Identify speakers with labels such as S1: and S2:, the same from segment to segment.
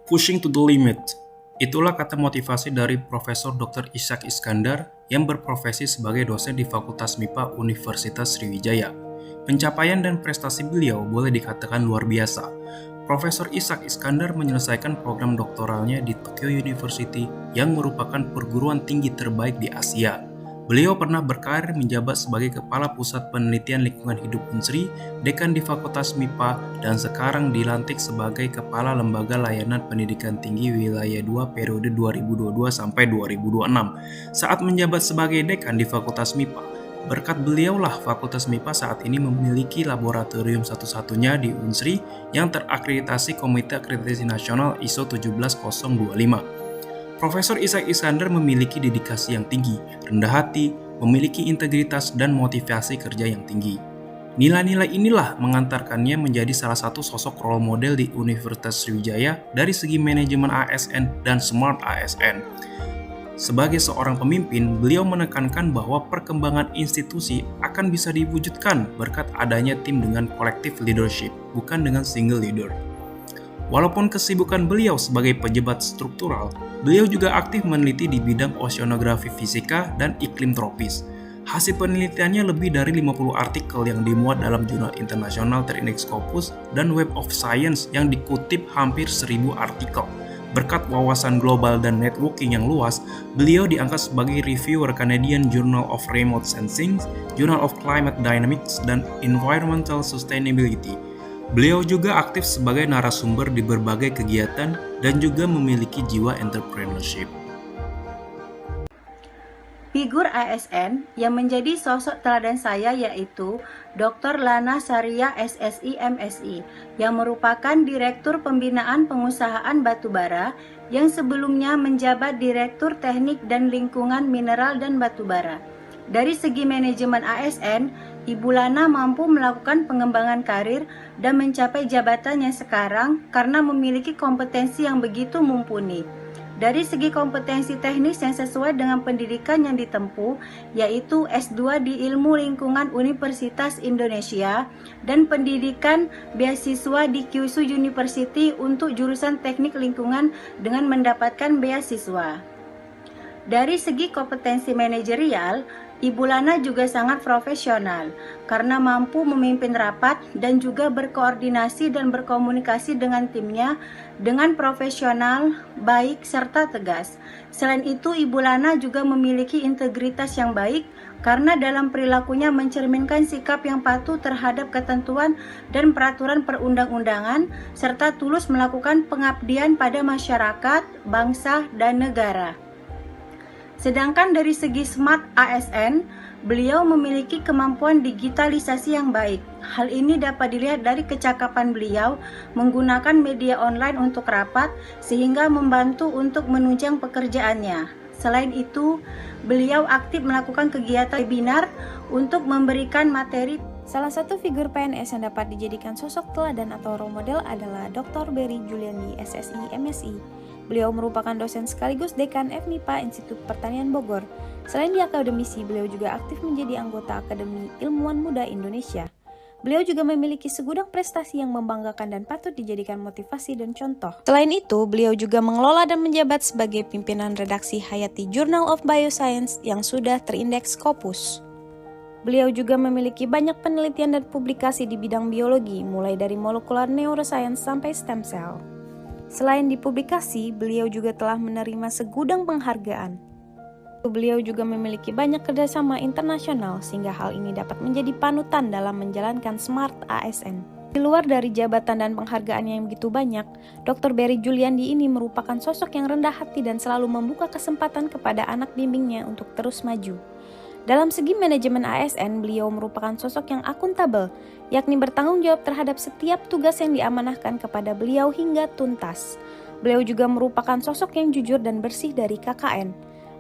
S1: Pushing to the limit. Itulah kata motivasi dari Profesor Dr. Ishak Iskandar yang berprofesi sebagai dosen di Fakultas MIPA Universitas Sriwijaya. Pencapaian dan prestasi beliau boleh dikatakan luar biasa. Profesor Ishak Iskandar menyelesaikan program doktoralnya di Tokyo University yang merupakan perguruan tinggi terbaik di Asia. Beliau pernah berkarir menjabat sebagai Kepala Pusat Penelitian Lingkungan Hidup Unsri, Dekan di Fakultas MIPA, dan sekarang dilantik sebagai Kepala Lembaga Layanan Pendidikan Tinggi Wilayah 2 periode 2022 sampai 2026. Saat menjabat sebagai Dekan di Fakultas MIPA, berkat beliaulah Fakultas MIPA saat ini memiliki laboratorium satu-satunya di Unsri yang terakreditasi Komite Akreditasi Nasional ISO 17025. Profesor Ishak Iskandar memiliki dedikasi yang tinggi, rendah hati, memiliki integritas dan motivasi kerja yang tinggi. Nilai-nilai inilah mengantarkannya menjadi salah satu sosok role model di Universitas Sriwijaya dari segi manajemen ASN dan Smart ASN. Sebagai seorang pemimpin, beliau menekankan bahwa perkembangan institusi akan bisa diwujudkan berkat adanya tim dengan collective leadership, bukan dengan single leader. Walaupun kesibukan beliau sebagai pejabat struktural, beliau juga aktif meneliti di bidang oceanografi fisika dan iklim tropis. Hasil penelitiannya lebih dari 50 artikel yang dimuat dalam jurnal internasional terindeks Scopus dan Web of Science yang dikutip hampir 1000 artikel. Berkat wawasan global dan networking yang luas, beliau diangkat sebagai reviewer Canadian Journal of Remote Sensing, Journal of Climate Dynamics, dan Environmental Sustainability. Beliau juga aktif sebagai narasumber di berbagai kegiatan dan juga memiliki jiwa entrepreneurship.
S2: Figur ASN yang menjadi sosok teladan saya yaitu Dr. Lana Saria SSI MSI yang merupakan Direktur Pembinaan Pengusahaan Batubara yang sebelumnya menjabat Direktur Teknik dan Lingkungan Mineral dan Batubara. Dari segi manajemen ASN, Ibu Lana mampu melakukan pengembangan karir dan mencapai jabatannya sekarang karena memiliki kompetensi yang begitu mumpuni. Dari segi kompetensi teknis yang sesuai dengan pendidikan yang ditempuh, yaitu S2 di Ilmu Lingkungan Universitas Indonesia dan pendidikan beasiswa di Kyushu University untuk jurusan Teknik Lingkungan dengan mendapatkan beasiswa. Dari segi kompetensi manajerial, Ibu Lana juga sangat profesional karena mampu memimpin rapat dan juga berkoordinasi dan berkomunikasi dengan timnya dengan profesional, baik, serta tegas. Selain itu, Ibu Lana juga memiliki integritas yang baik karena dalam perilakunya mencerminkan sikap yang patuh terhadap ketentuan dan peraturan perundang-undangan serta tulus melakukan pengabdian pada masyarakat, bangsa, dan negara. Sedangkan dari segi Smart ASN, beliau memiliki kemampuan digitalisasi yang baik. Hal ini dapat dilihat dari kecakapan beliau menggunakan media online untuk rapat sehingga membantu untuk menunjang pekerjaannya. Selain itu, beliau aktif melakukan kegiatan webinar untuk memberikan materi.
S3: Salah satu figur PNS yang dapat dijadikan sosok teladan atau role model adalah Dr. Berry Juliandi SSI MSI. Beliau merupakan dosen sekaligus Dekan FMIPA Institut Pertanian Bogor. Selain di akademisi, beliau juga aktif menjadi anggota Akademi Ilmuwan Muda Indonesia. Beliau juga memiliki segudang prestasi yang membanggakan dan patut dijadikan motivasi dan contoh. Selain itu, beliau juga mengelola dan menjabat sebagai pimpinan redaksi Hayati Journal of Bioscience yang sudah terindeks Scopus. Beliau juga memiliki banyak penelitian dan publikasi di bidang biologi, mulai dari molekular neuroscience sampai stem cell. Selain di publikasi, beliau juga telah menerima segudang penghargaan. Beliau juga memiliki banyak kerjasama internasional, sehingga hal ini dapat menjadi panutan dalam menjalankan Smart ASN. Di luar dari jabatan dan penghargaannya yang begitu banyak, Dr. Berry Juliandi ini merupakan sosok yang rendah hati dan selalu membuka kesempatan kepada anak bimbingnya untuk terus maju. Dalam segi manajemen ASN, beliau merupakan sosok yang akuntabel, yakni bertanggung jawab terhadap setiap tugas yang diamanahkan kepada beliau hingga tuntas. Beliau juga merupakan sosok yang jujur dan bersih dari KKN.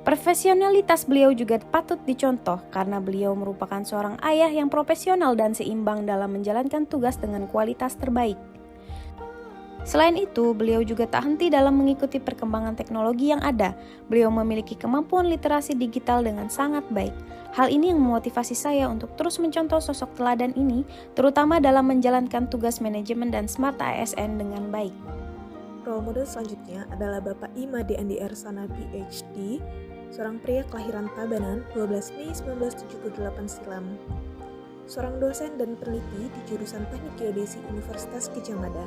S3: Profesionalitas beliau juga patut dicontoh karena beliau merupakan seorang ayah yang profesional dan seimbang dalam menjalankan tugas dengan kualitas terbaik. Selain itu, beliau juga tak henti dalam mengikuti perkembangan teknologi yang ada. Beliau memiliki kemampuan literasi digital dengan sangat baik. Hal ini yang memotivasi saya untuk terus mencontoh sosok teladan ini, terutama dalam menjalankan tugas manajemen dan Smart ASN dengan baik.
S4: Role model selanjutnya adalah Bapak I. Made Andi Ersana PhD, seorang pria kelahiran Tabanan 12 Mei 1978 silam. Seorang dosen dan peneliti di jurusan Teknik Geodesi Universitas Gadjah Mada.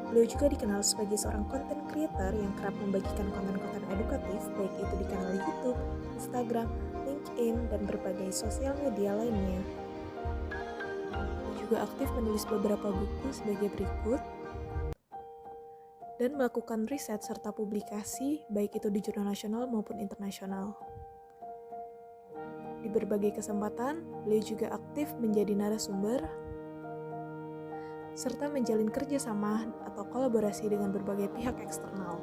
S4: Beliau juga dikenal sebagai seorang content creator yang kerap membagikan konten-konten edukatif, baik itu di kanal YouTube, Instagram, LinkedIn, dan berbagai sosial media lainnya. Beliau juga aktif menulis beberapa buku sebagai berikut, dan melakukan riset serta publikasi, baik itu di jurnal nasional maupun internasional. Di berbagai kesempatan, beliau juga aktif menjadi narasumber, serta menjalin kerjasama atau kolaborasi dengan berbagai pihak eksternal.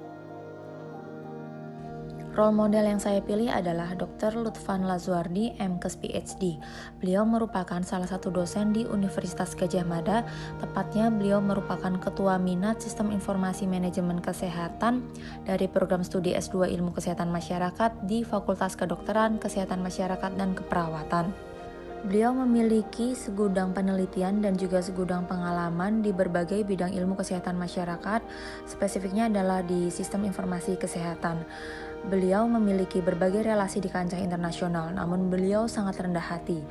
S5: Role model yang saya pilih adalah Dr. Lutfan Lazuardi, MKes PhD. Beliau merupakan salah satu dosen di Universitas Gadjah Mada, tepatnya beliau merupakan Ketua Minat Sistem Informasi Manajemen Kesehatan dari Program Studi S2 Ilmu Kesehatan Masyarakat di Fakultas Kedokteran, Kesehatan Masyarakat, dan Keperawatan. Beliau memiliki segudang penelitian dan juga segudang pengalaman di berbagai bidang ilmu kesehatan masyarakat, spesifiknya adalah di sistem informasi kesehatan. Beliau memiliki berbagai relasi di kancah internasional, namun beliau sangat rendah hati.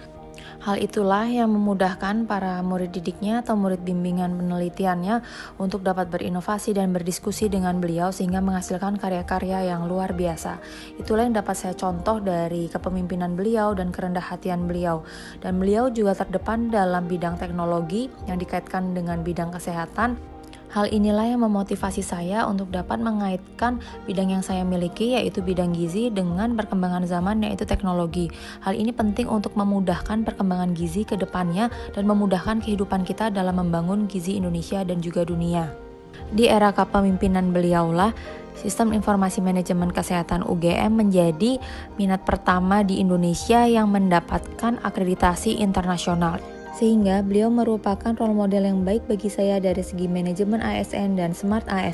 S5: Hal itulah yang memudahkan para murid didiknya atau murid bimbingan penelitiannya untuk dapat berinovasi dan berdiskusi dengan beliau sehingga menghasilkan karya-karya yang luar biasa. Itulah yang dapat saya contoh dari kepemimpinan beliau dan kerendah hatian beliau. Dan beliau juga terdepan dalam bidang teknologi yang dikaitkan dengan bidang kesehatan. Hal inilah yang memotivasi saya untuk dapat mengaitkan bidang yang saya miliki, yaitu bidang gizi, dengan perkembangan zaman, yaitu teknologi. Hal ini penting untuk memudahkan perkembangan gizi ke depannya dan memudahkan kehidupan kita dalam membangun gizi Indonesia dan juga dunia. Di era kepemimpinan beliaulah, Sistem Informasi Manajemen Kesehatan UGM menjadi minat pertama di Indonesia yang mendapatkan akreditasi internasional. Sehingga beliau merupakan role model yang baik bagi saya dari segi manajemen ASN dan Smart ASN.